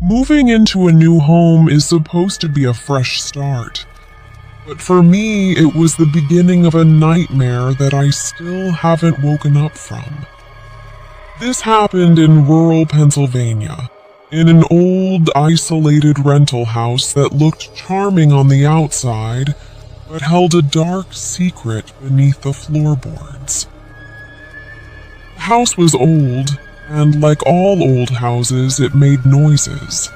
Moving into a new home is supposed to be a fresh start. But for me, it was the beginning of a nightmare that I still haven't woken up from. This happened in rural Pennsylvania, in an old, isolated rental house that looked charming on the outside, but held a dark secret beneath the floorboards. The house was old, and like all old houses, it made noises.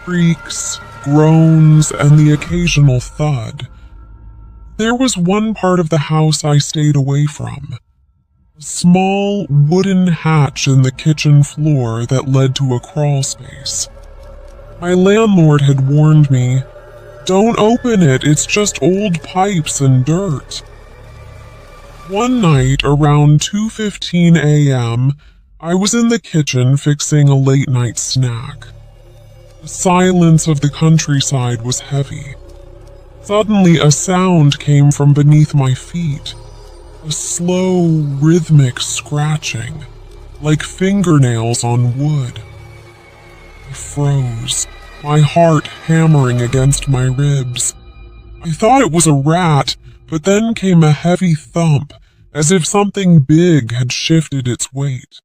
Creaks, groans, and the occasional thud. There was one part of the house I stayed away from. A small wooden hatch in the kitchen floor that led to a crawlspace. My landlord had warned me, "Don't open it, it's just old pipes and dirt." One night, around 2:15 a.m., I was in the kitchen fixing a late-night snack. The silence of the countryside was heavy. Suddenly, a sound came from beneath my feet. A slow, rhythmic scratching, like fingernails on wood. I froze, my heart hammering against my ribs. I thought it was a rat, but then came a heavy thump, as if something big had shifted its weight.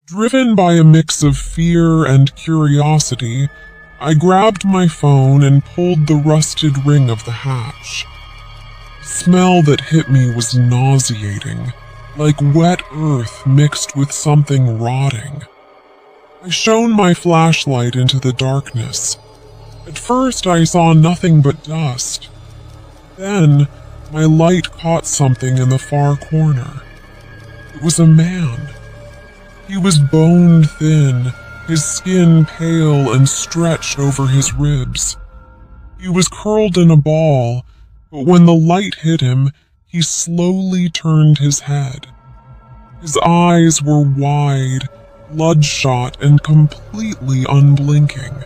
Driven by a mix of fear and curiosity, I grabbed my phone and pulled the rusted ring of the hatch. The smell that hit me was nauseating, like wet earth mixed with something rotting. I shone my flashlight into the darkness. At first I saw nothing but dust. Then my light caught something in the far corner. It was a man. He was bone thin, his skin pale and stretched over his ribs. He was curled in a ball, but when the light hit him, he slowly turned his head. His eyes were wide, bloodshot, and completely unblinking.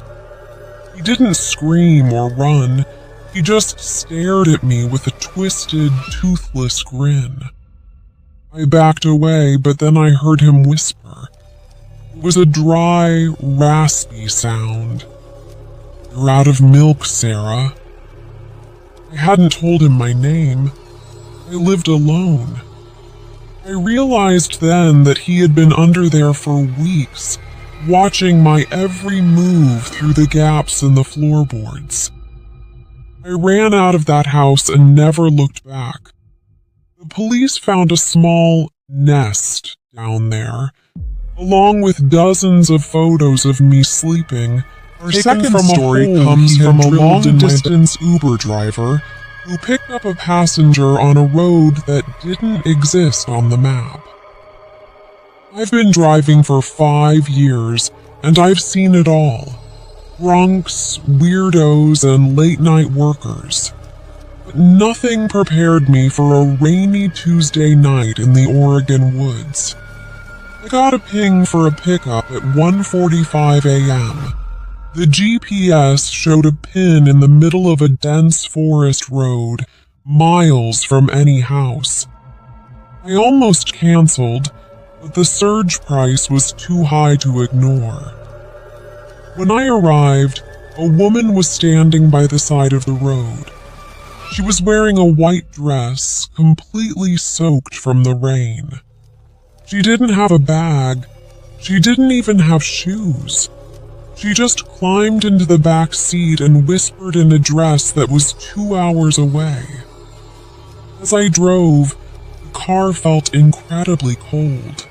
He didn't scream or run, he just stared at me with a twisted, toothless grin. I backed away, but then I heard him whisper. It was a dry, raspy sound. "You're out of milk, Sarah." I hadn't told him my name. I lived alone. I realized then that he had been under there for weeks, watching my every move through the gaps in the floorboards. I ran out of that house and never looked back. The police found a small nest down there, along with dozens of photos of me sleeping. Our second story comes from a long-distance Uber driver who picked up a passenger on a road that didn't exist on the map. I've been driving for 5 years, and I've seen it all. Drunks, weirdos, and late-night workers. But nothing prepared me for a rainy Tuesday night in the Oregon woods. I got a ping for a pickup at 1:45 a.m. The GPS showed a pin in the middle of a dense forest road, miles from any house. I almost canceled, but the surge price was too high to ignore. When I arrived, a woman was standing by the side of the road. She was wearing a white dress, completely soaked from the rain. She didn't have a bag. She didn't even have shoes. She just climbed into the back seat and whispered an address that was 2 hours away. As I drove, the car felt incredibly cold.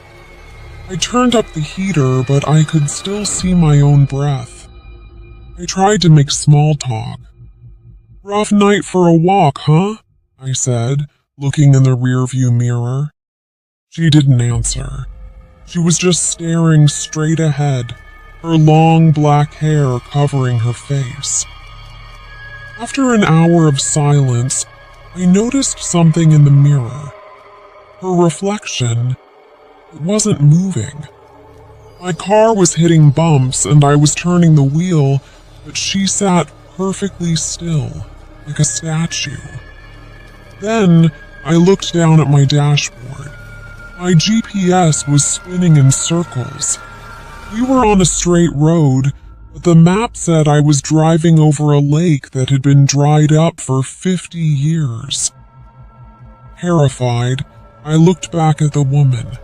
I turned up the heater, but I could still see my own breath. I tried to make small talk. "Rough night for a walk, huh?" I said, looking in the rearview mirror. She didn't answer. She was just staring straight ahead, her long black hair covering her face. After an hour of silence, I noticed something in the mirror. Her reflection, it wasn't moving. My car was hitting bumps and I was turning the wheel, but she sat perfectly still, like a statue. Then I looked down at my dashboard. My GPS was spinning in circles. We were on a straight road, but the map said I was driving over a lake that had been dried up for 50 years. Terrified, I looked back at the woman.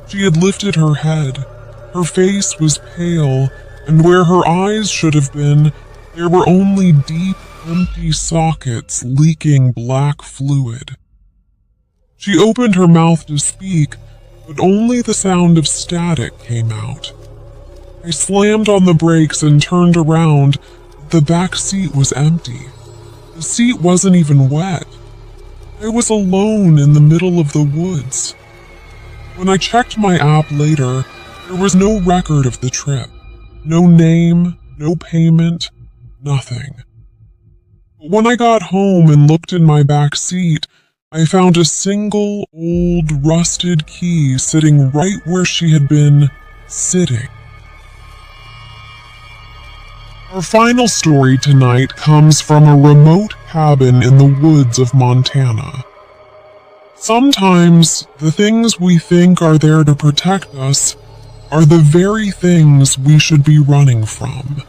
She had lifted her head. Her face was pale, and where her eyes should have been, there were only deep, empty sockets leaking black fluid. She opened her mouth to speak, but only the sound of static came out. I slammed on the brakes and turned around. The back seat was empty. The seat wasn't even wet. I was alone in the middle of the woods. When I checked my app later, there was no record of the trip. No name, no payment, nothing. But when I got home and looked in my back seat, I found a single old rusted key sitting right where she had been sitting. Our final story tonight comes from a remote cabin in the woods of Montana. Sometimes the things we think are there to protect us are the very things we should be running from.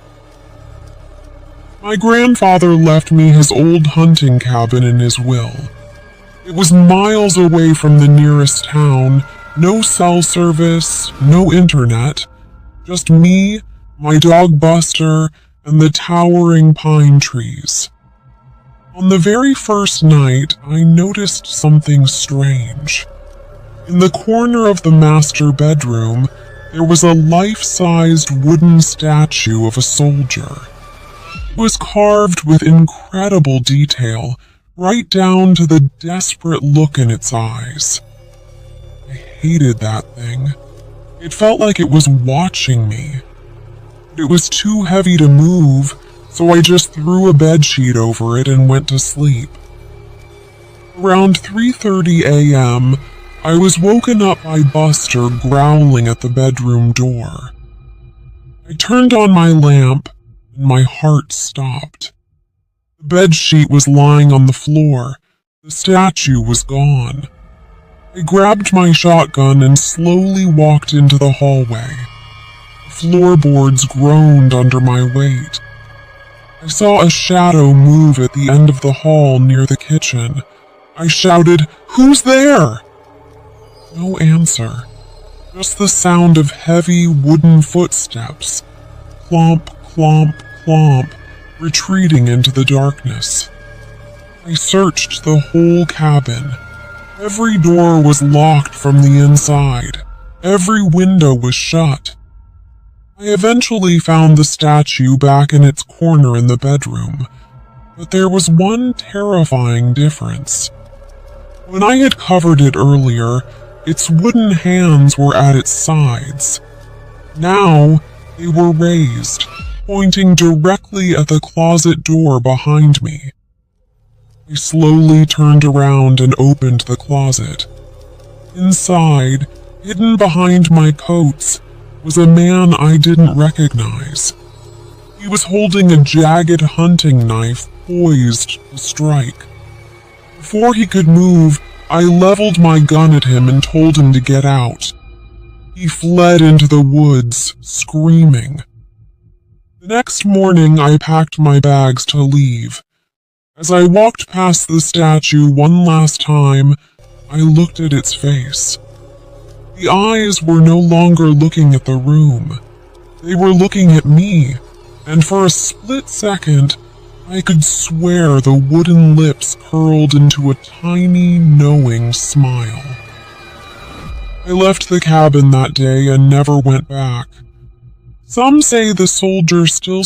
My grandfather left me his old hunting cabin in his will. It was miles away from the nearest town, no cell service, no internet, just me, my dog Buster, and the towering pine trees. On the very first night, I noticed something strange. In the corner of the master bedroom, there was a life-sized wooden statue of a soldier. It was carved with incredible detail, right down to the desperate look in its eyes. I hated that thing. It felt like it was watching me. But it was too heavy to move, so I just threw a bedsheet over it and went to sleep. Around 3:30 a.m., I was woken up by Buster growling at the bedroom door. I turned on my lamp, and my heart stopped. The bedsheet was lying on the floor. The statue was gone. I grabbed my shotgun and slowly walked into the hallway. The floorboards groaned under my weight. I saw a shadow move at the end of the hall near the kitchen. I shouted, "Who's there?" No answer. Just the sound of heavy wooden footsteps. Clomp, clomp, clomp, retreating into the darkness. I searched the whole cabin. Every door was locked from the inside. Every window was shut. I eventually found the statue back in its corner in the bedroom, but there was one terrifying difference. When I had covered it earlier, its wooden hands were at its sides. Now, they were raised, pointing directly at the closet door behind me. I slowly turned around and opened the closet. Inside, hidden behind my coats, was a man I didn't recognize. He was holding a jagged hunting knife poised to strike. Before he could move, I leveled my gun at him and told him to get out. He fled into the woods, screaming. The next morning, I packed my bags to leave. As I walked past the statue one last time, I looked at its face. The eyes were no longer looking at the room. They were looking at me, and for a split second, I could swear the wooden lips curled into a tiny, knowing smile. I left the cabin that day and never went back. Some say the soldier still